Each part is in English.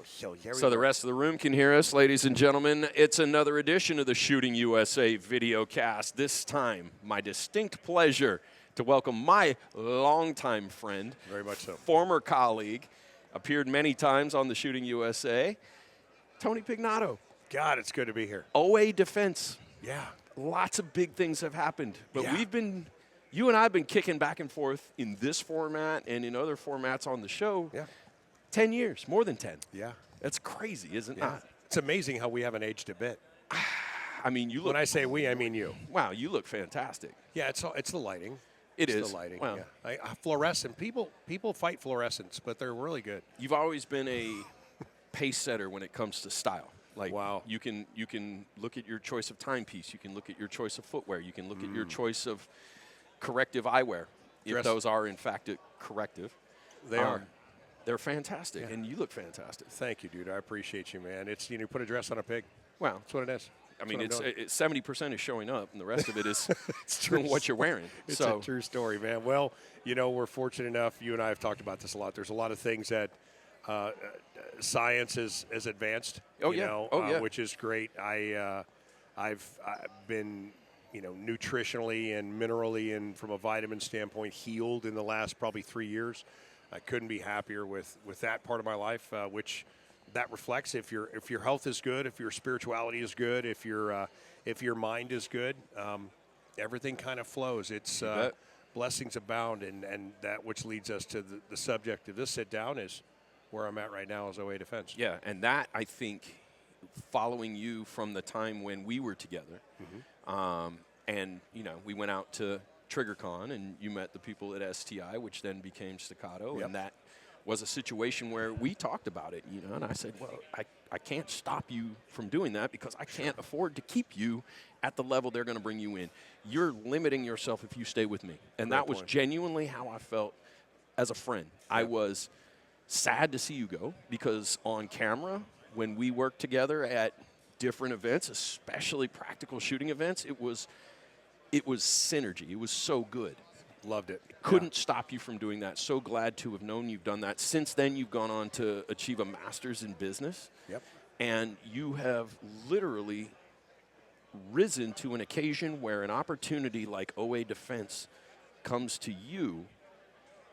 here we So go. the rest of the room can hear us, ladies and gentlemen. It's another edition of the Shooting USA Videocast. This time, my distinct pleasure to welcome my longtime friend, Very much so. former colleague, appeared many times on the Shooting USA, Tony Pignato. God, it's good to be here. OA Defense. Yeah. Lots of big things have happened, but Yeah. you and I have been kicking back and forth in this format and in other formats on the show. Yeah. 10 years, more than 10. Yeah. That's crazy, isn't it? Yeah. It's amazing how we haven't aged a bit. I mean, you look. When I say we, I mean you. Wow, you look fantastic. Yeah, it's the lighting. It's the lighting. Well, yeah. Fluorescent. People fight fluorescents, but they're really good. you've always been a pace setter when it comes to style. Like, wow. You can look at your choice of timepiece. You can look at your choice of footwear. You can look at your choice of corrective eyewear, if those are in fact corrective. They are. They're fantastic, and you look fantastic. Thank you, dude. I appreciate you, man. It's you put a dress on a pig. Wow, That's what it is. I mean, That's it's 70% is showing up, and the rest of it is it's true. what you're wearing. It's a true story, man. Well, we're fortunate enough. You and I have talked about this a lot. There's a lot of things that science has advanced. Which is great. I've been nutritionally and minerally and from a vitamin standpoint healed in the last probably 3 years. I couldn't be happier with that part of my life, which that reflects if your health is good, if your spirituality is good, if your mind is good, everything kind of flows. It's blessings abound, and that which leads us to the subject of this sit down is where I'm at right now as OA Defense. Yeah, and that, I think, following you from the time when we were together, and we went out to TriggerCon, and you met the people at STI, which then became Staccato, and that was a situation where we talked about it, and I said, well, I can't stop you from doing that because I can't afford to keep you at the level they're going to bring you in. You're limiting yourself if you stay with me. And that was genuinely how I felt as a friend. I was sad to see you go because on camera, when we worked together at different events, especially practical shooting events, it was synergy. It was so good. Loved it. Couldn't stop you from doing that. So glad to have known you've done that. Since then, you've gone on to achieve a master's in business. Yep. And you have literally risen to an occasion where an opportunity like OA Defense comes to you,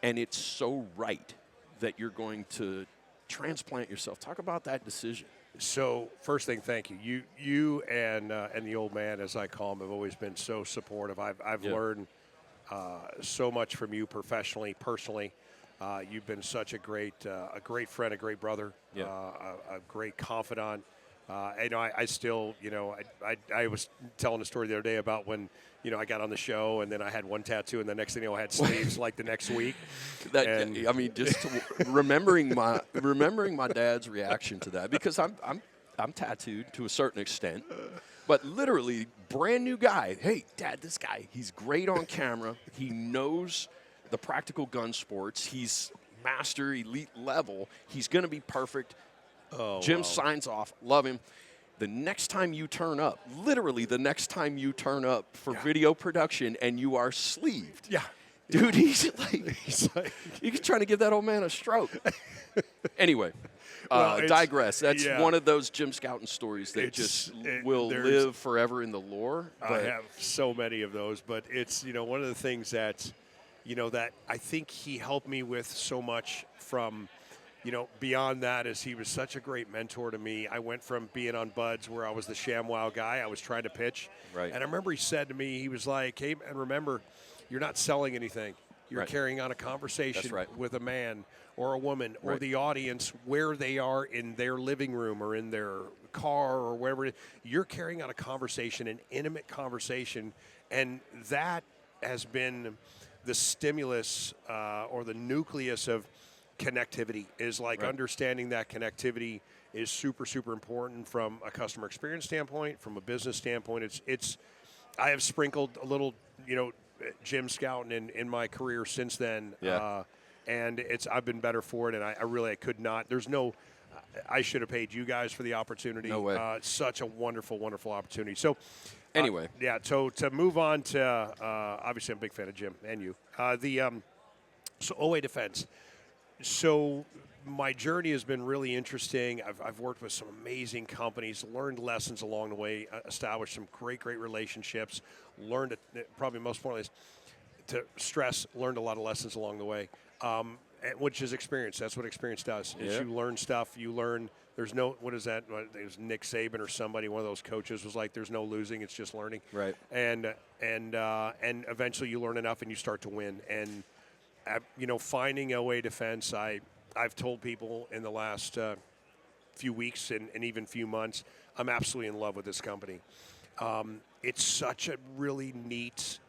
and it's so right that you're going to transplant yourself. Talk about that decision. So first thing, thank you. You and the old man, as I call him, have always been so supportive. I've learned so much from you professionally, personally. You've been such a great friend, a great brother, a great confidant. I still, I was telling a story the other day about when, I got on the show and then I had one tattoo and the next thing I had sleeves like the next week. Remembering my dad's reaction to that, because I'm tattooed to a certain extent, but literally brand new guy. Hey, Dad, this guy, he's great on camera. He knows the practical gun sports. He's master elite level. He's going to be perfect. Jim signs off. Love him. The next time you turn up, literally the next time you turn up for video production and you are sleeved. Yeah. Dude, he's trying to give that old man a stroke. Anyway, digress. That's one of those Jim Scouting stories that will live forever in the lore. I have so many of those, but it's, one of the things that, that I think he helped me with so much from, beyond that is he was such a great mentor to me. I went from being on Buds where I was the ShamWow guy. I was trying to pitch. Right. And I remember he said to me, he was like, hey, and remember, you're not selling anything. You're carrying on a conversation with a man or a woman or the audience where they are in their living room or in their car or wherever it is. You're carrying on a conversation, an intimate conversation, and that has been the stimulus or the nucleus of connectivity is like understanding that connectivity is super, super important from a customer experience standpoint, from a business standpoint. It's I have sprinkled a little, Jim Scouting in my career since then. Yeah. And I've been better for it. And I could not, I should have paid you guys for the opportunity. No way. Such a wonderful, wonderful opportunity. So anyway. So to move on to, obviously I'm a big fan of Jim and you. So OA Defense. So my journey has been really interesting. I've worked with some amazing companies, learned lessons along the way, established some great relationships, learned, probably most importantly, to stress, learned a lot of lessons along the way, which is experience. That's what experience does. Is you learn stuff. You learn. There's no, what is that? It was Nick Saban or somebody, one of those coaches, was like, "There's no losing. It's just learning." Right. And eventually you learn enough and you start to win. And finding OA Defense, I've told people in the last few weeks and even few months, I'm absolutely in love with this company. It's such a neat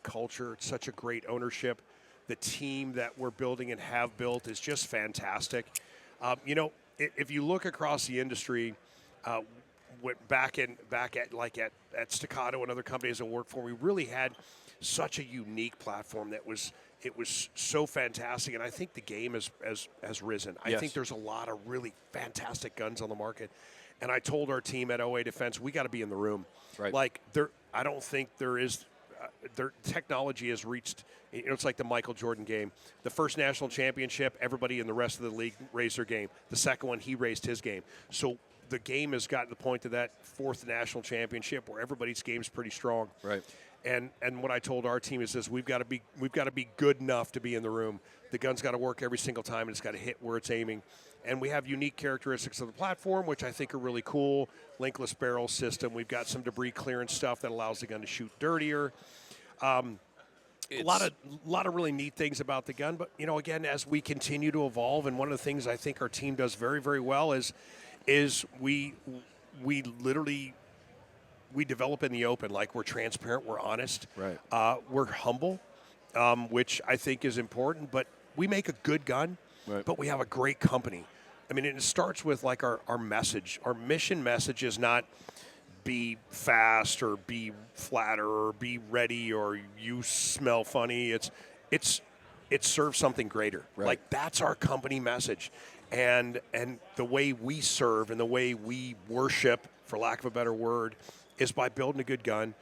culture. It's such a great ownership. The team that we're building and have built is just fantastic. If you look across the industry, back at Staccato and other companies I worked for, we really had such a unique platform that was so fantastic, and I think the game has risen. I think there's a lot of really fantastic guns on the market, and I told our team at OA Defense, we got to be in the room. Right. I don't think there is. Their technology has reached. It's like the Michael Jordan game. The first national championship, everybody in the rest of the league raised their game. The second one, he raised his game. So the game has gotten to the point to that fourth national championship where everybody's game's pretty strong. Right. And what I told our team is this: we've got to be good enough to be in the room. The gun's got to work every single time, and it's got to hit where it's aiming. And we have unique characteristics of the platform, which I think are really cool. Linkless barrel system. We've got some debris clearance stuff that allows the gun to shoot dirtier. A lot of really neat things about the gun. But again, as we continue to evolve, and one of the things I think our team does very, very well is we literally develop in the open. Like, we're transparent, we're honest, right. We're humble, which I think is important. But we make a good gun, right. But we have a great company. I mean, it starts with like our message. Our mission message is not be fast or be flatter or be ready or you smell funny. It serves something greater. Right. Like, that's our company message. And the way we serve and the way we worship, for lack of a better word, is by building a good gun,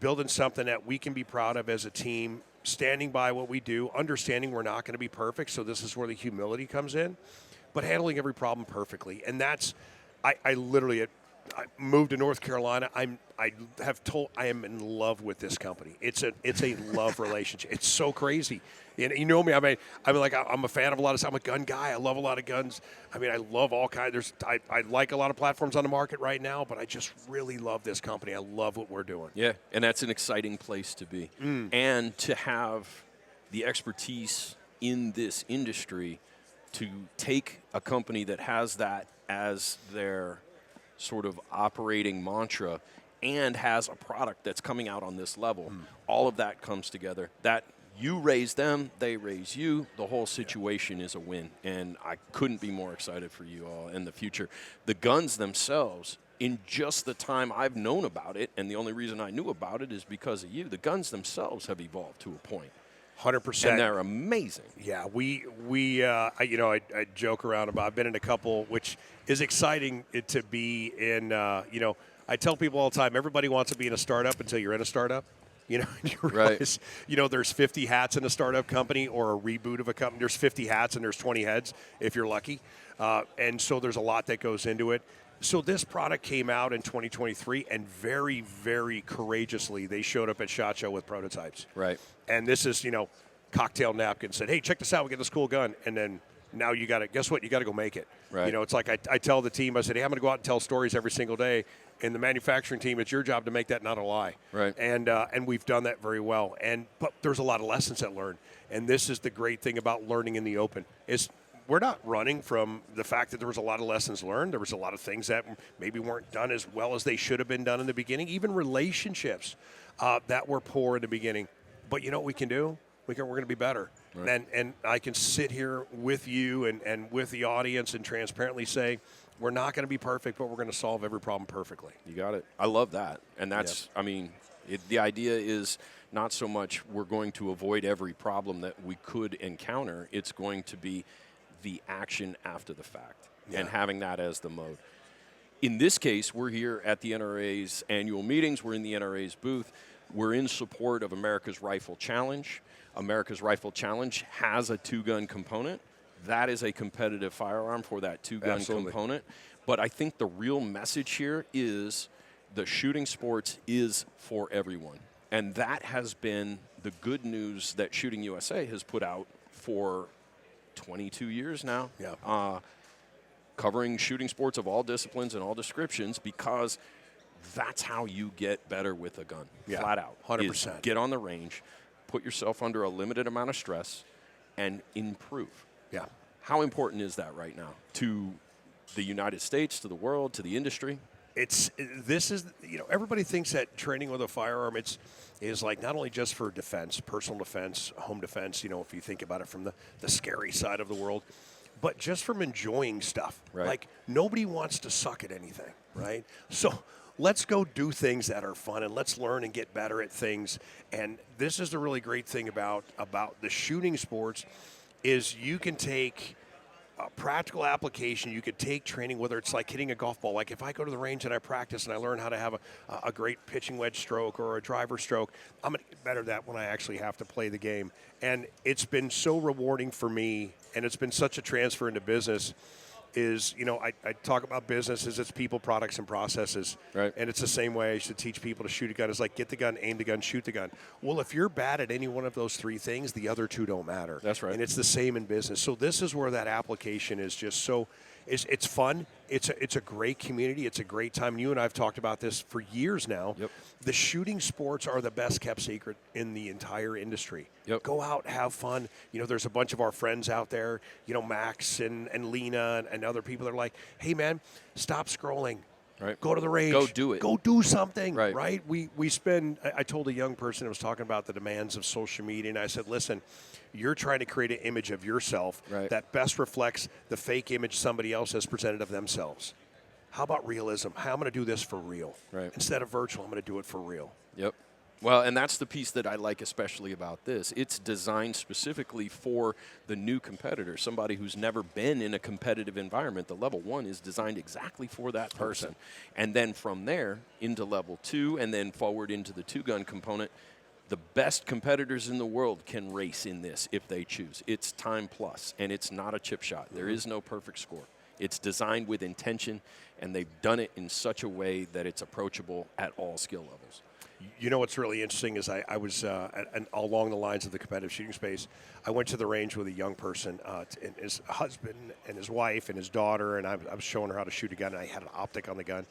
building something that we can be proud of as a team, standing by what we do, understanding we're not going to be perfect, so this is where the humility comes in, but handling every problem perfectly. And that's, I literally, I moved to North Carolina. I am in love with this company. It's a love relationship. It's so crazy. And you know me. I'm a fan of a lot of stuff. I'm a gun guy. I love a lot of guns. I mean, I love all kinds. I like a lot of platforms on the market right now, but I just really love this company. I love what we're doing. Yeah, and that's an exciting place to be. And to have the expertise in this industry to take a company that has that as their sort of operating mantra and has a product that's coming out on this level. All of that comes together. That you raise them, they raise you. The whole situation is a win, and I couldn't be more excited for you all in the future. The guns themselves, in just the time I've known about it, and the only reason I knew about it is because of you, the guns themselves have evolved to a point. 100%. And they're amazing. Yeah, I joke around about, I've been in a couple, which is exciting to be in, I tell people all the time, everybody wants to be in a startup until you're in a startup. You realize, right. There's 50 hats in a startup company or a reboot of a company. There's 50 hats and there's 20 heads if you're lucky. And so there's a lot that goes into it. So this product came out in 2023, and very, very courageously, they showed up at SHOT Show with prototypes. Right. And this is, cocktail napkin, said, hey, check this out, we get this cool gun. And then now you got to, guess what? You got to go make it. Right. It's like I tell the team, I said, hey, I'm going to go out and tell stories every single day. And the manufacturing team, it's your job to make that not a lie. Right. And we've done that very well. But there's a lot of lessons that learn. And this is the great thing about learning in the open is we're not running from the fact that there was a lot of lessons learned. There was a lot of things that maybe weren't done as well as they should have been done in the beginning, even relationships that were poor in the beginning. But you know what we can do? We're going to be better. Right. And I can sit here with you and with the audience and transparently say, we're not going to be perfect, but we're going to solve every problem perfectly. You got it. I love that. And that's, the idea is not so much we're going to avoid every problem that we could encounter. It's going to be the action after the fact and having that as the mode. In this case, we're here at the NRA's annual meetings. We're in the NRA's booth. We're in support of America's Rifle Challenge. America's Rifle Challenge has a two-gun component. that is a competitive firearm for that two-gun component. But I think the real message here is the shooting sports is for everyone. And that has been the good news that Shooting USA has put out for 22 years now. Yeah. Covering shooting sports of all disciplines and all descriptions, because that's how you get better with a gun, flat out. 100%. Get on the range, put yourself under a limited amount of stress, and improve. Yeah. How important is that right now to the United States, to the world, to the industry? Everybody thinks that training with a firearm is like not only just for defense, personal defense, home defense, if you think about it from the scary side of the world, but just from enjoying stuff. Right. Like, nobody wants to suck at anything, right? So let's go do things that are fun, and let's learn and get better at things. And this is the really great thing about the shooting sports is you can take a practical application. You could take training, whether it's like hitting a golf ball. Like if I go to the range and I practice and I learn how to have a great pitching wedge stroke or a driver stroke, I'm going to get better at that when I actually have to play the game. And it's been so rewarding for me, and it's been such a transfer into business. I talk about business as it's people, products, and processes. Right. And it's the same way I should teach people to shoot a gun. It's like get the gun, aim the gun, shoot the gun. Well, if you're bad at any one of those three things, the other two don't matter. That's right. And it's the same in business. So this is where that application is just so it's fun. It's a great community. It's a great time. You and I have talked about this for years now. Yep. The shooting sports are the best kept secret in the entire industry. Yep. Go out, have fun. There's a bunch of our friends out there, Max and Lena and other people that are like, hey, man, stop scrolling. Right. Go to the range. Go do it. Go do something. Right. We spend, I told a young person who was talking about the demands of social media, and I said, listen, you're trying to create an image of yourself that best reflects the fake image somebody else has presented of themselves. How about realism? How I'm going to do this for real. Right. Instead of virtual, I'm going to do it for real. Yep. Well, and that's the piece that I like especially about this. It's designed specifically for the new competitor, somebody who's never been in a competitive environment. The level 1 is designed exactly for that person. 100%. And then from there into level 2 and then forward into the two-gun component, the best competitors in the world can race in this if they choose. It's time plus, and it's not a chip shot. There is no perfect score. It's designed with intention, and they've done it in such a way that it's approachable at all skill levels. What's really interesting is I was along the lines of the competitive shooting space. I went to the range with a young person, and his husband and his wife and his daughter, and I was showing her how to shoot a gun, and I had an optic on the gun.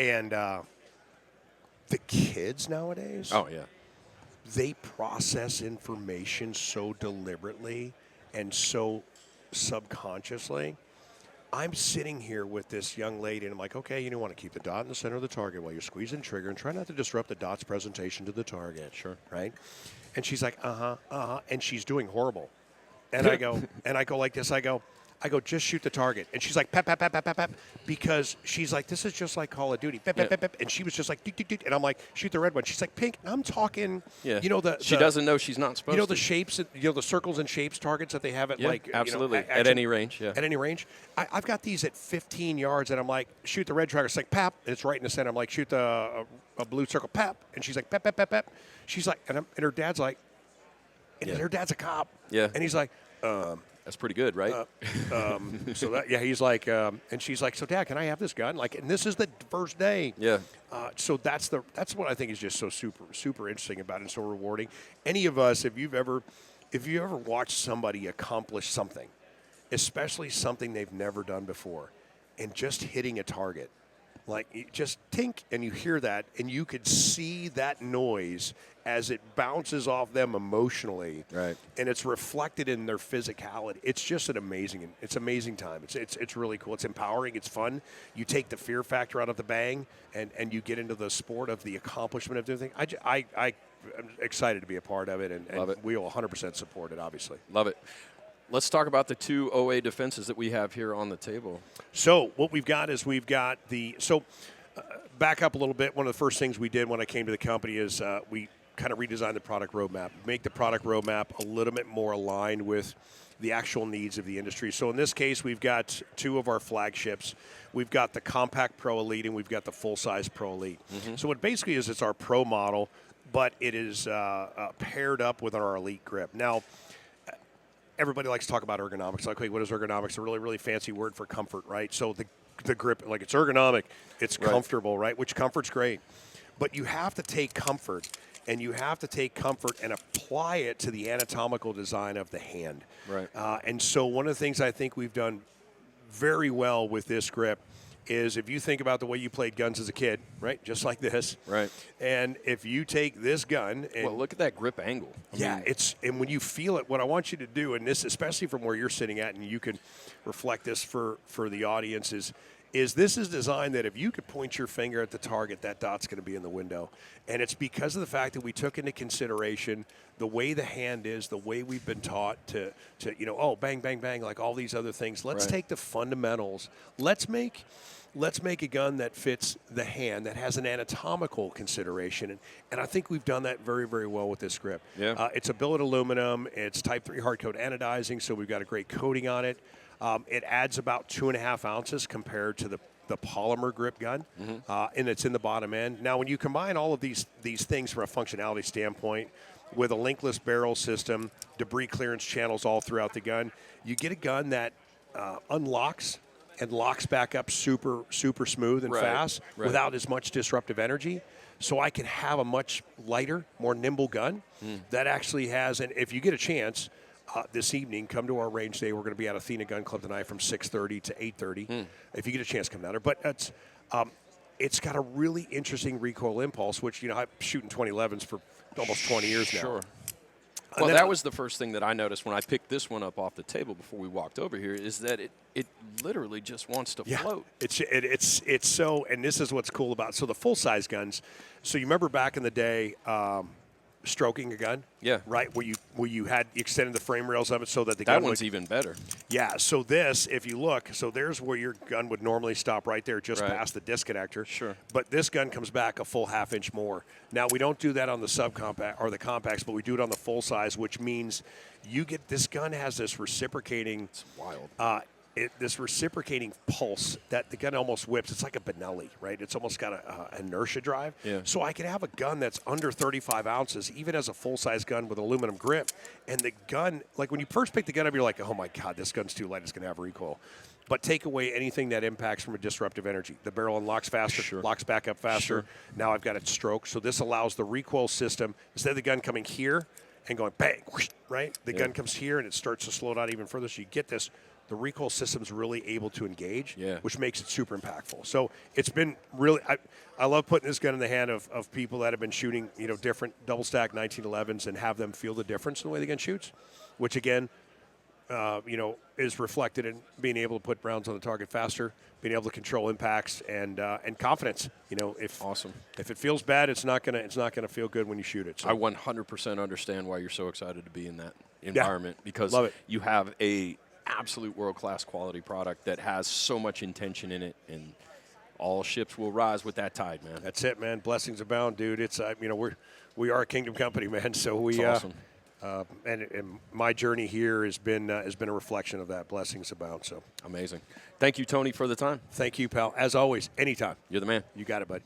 And the kids nowadays, they process information so deliberately and so subconsciously. I'm sitting here with this young lady, and I'm like, okay, you want to keep the dot in the center of the target while you're squeezing trigger and try not to disrupt the dot's presentation to the target. Sure. Right? And she's like, and she's doing horrible. And I go like this, I go, just shoot the target. And she's like, pep, pep, pep, pep, pep, pep, because she's like, this is just like Call of Duty. Pep, pep, pep, pep. And she was just like, doot, doot, doot. And I'm like, shoot the red one. She's like, pink. And I'm talking, she doesn't know she's not supposed to. The shapes, the circles and shapes targets that they have at absolutely. At any range, At any range. I've got these at 15 yards, and I'm like, shoot the red trigger. It's like, pap. And it's right in the center. I'm like, shoot a blue circle, pap. And she's like, pep, pep, pep, pep. She's like, and her dad's like, and her dad's a cop. Yeah. And he's like, that's pretty good, right? He's like, and she's like, so Dad, can I have this gun? Like, and this is the first day. Yeah. So that's what I think is just so super interesting about it and so rewarding. Any of us, if you ever watched somebody accomplish something, especially something they've never done before, and just hitting a target, like you just tink, and you hear that, and you could see that noise as it bounces off them emotionally, right? And it's reflected in their physicality. It's just an amazing time. It's really cool. It's empowering. It's fun. You take the fear factor out of the bang, and you get into the sport of the accomplishment of doing things. I'm excited to be a part of it, and Love it. We will 100% support it, obviously. Love it. Let's talk about the two OA defenses that we have here on the table. So what we've got is back up a little bit. One of the first things we did when I came to the company is we kind of redesigned the product roadmap, make the product roadmap a little bit more aligned with the actual needs of the industry. So in this case, we've got two of our flagships. We've got the Compact Pro Elite, and we've got the full-size Pro Elite. Mm-hmm. So what basically is, it's our Pro model, but it is paired up with our Elite grip. Now, everybody likes to talk about ergonomics. Like, wait, what is ergonomics? A really, really fancy word for comfort, right? So the grip, like, it's ergonomic, it's comfortable, right? Which comfort's great. But you have to take comfort, and you have to take comfort and apply it to the anatomical design of the hand. Right. And so one of the things I think we've done very well with this grip is if you think about the way you played guns as a kid, right, just like this. Right. And if you take this gun and well, look at that grip angle. I mean, and when you feel it, what I want you to do, and this, especially from where you're sitting at, and you can reflect this for the audience, is this is designed that if you could point your finger at the target, that dot's going to be in the window. And it's because of the fact that we took into consideration the way the hand is, the way we've been taught to bang, bang, bang, like all these other things. Let's take the fundamentals. Let's make a gun that fits the hand, that has an anatomical consideration. And I think we've done that very, very well with this grip. Yeah. It's a billet aluminum. It's Type 3 hard coat anodizing, so we've got a great coating on it. It adds about 2.5 ounces compared to the polymer grip gun, and it's in the bottom end. Now, when you combine all of these things from a functionality standpoint with a linkless barrel system, debris clearance channels all throughout the gun, you get a gun that unlocks and locks back up super, super smooth and fast without as much disruptive energy. So I can have a much lighter, more nimble gun that actually has, and if you get a chance, this evening, come to our range day. We're going to be at Athena Gun Club tonight from 6:30 to 8:30. If you get a chance, come down there. But it's got a really interesting recoil impulse, which, I'm shooting 2011s for almost 20 years now. Sure. Well, that was the first thing that I noticed when I picked this one up off the table before we walked over here, is that it literally just wants to float. It's so, and this is what's cool about, so the full-size guns, so you remember back in the day, stroking a gun, right, where you had extended the frame rails of it so that the gun one's even better. Yeah, so this, if you look, so there's where your gun would normally stop right there, just past the disconnector. Sure. But this gun comes back a full half-inch more. Now, we don't do that on the subcompact or the compacts, but we do it on the full size, which means this gun has this reciprocating. It's wild. This reciprocating pulse that the gun almost whips. It's like a Benelli, right? It's almost got an inertia drive. Yeah. So I can have a gun that's under 35 ounces, even as a full-size gun with aluminum grip. And the gun, like when you first pick the gun up, you're like, oh, my God, this gun's too light. It's going to have recoil. But take away anything that impacts from a disruptive energy. The barrel unlocks faster, locks back up faster. Now I've got it stroked. So this allows the recoil system, instead of the gun coming here and going bang, whoosh, right? The gun comes here and it starts to slow down even further. So you get this. The recoil system's really able to engage, which makes it super impactful. So it's been really, I love putting this gun in the hand of people that have been shooting, different double stack 1911s and have them feel the difference in the way the gun shoots, which again, is reflected in being able to put rounds on the target faster, being able to control impacts and confidence. If it feels bad, it's not gonna feel good when you shoot it. So. I 100% understand why you're so excited to be in that environment because Love it. You have a absolute world-class quality product that has so much intention in it, and all ships will rise with that tide, man. That's it, man. Blessings abound, dude. It's we are a kingdom company, man. So we awesome. And my journey here has been a reflection of that. Blessings abound. So amazing. Thank you, Tony, for the time. Thank you, pal. As always, anytime. You're the man. You got it, bud.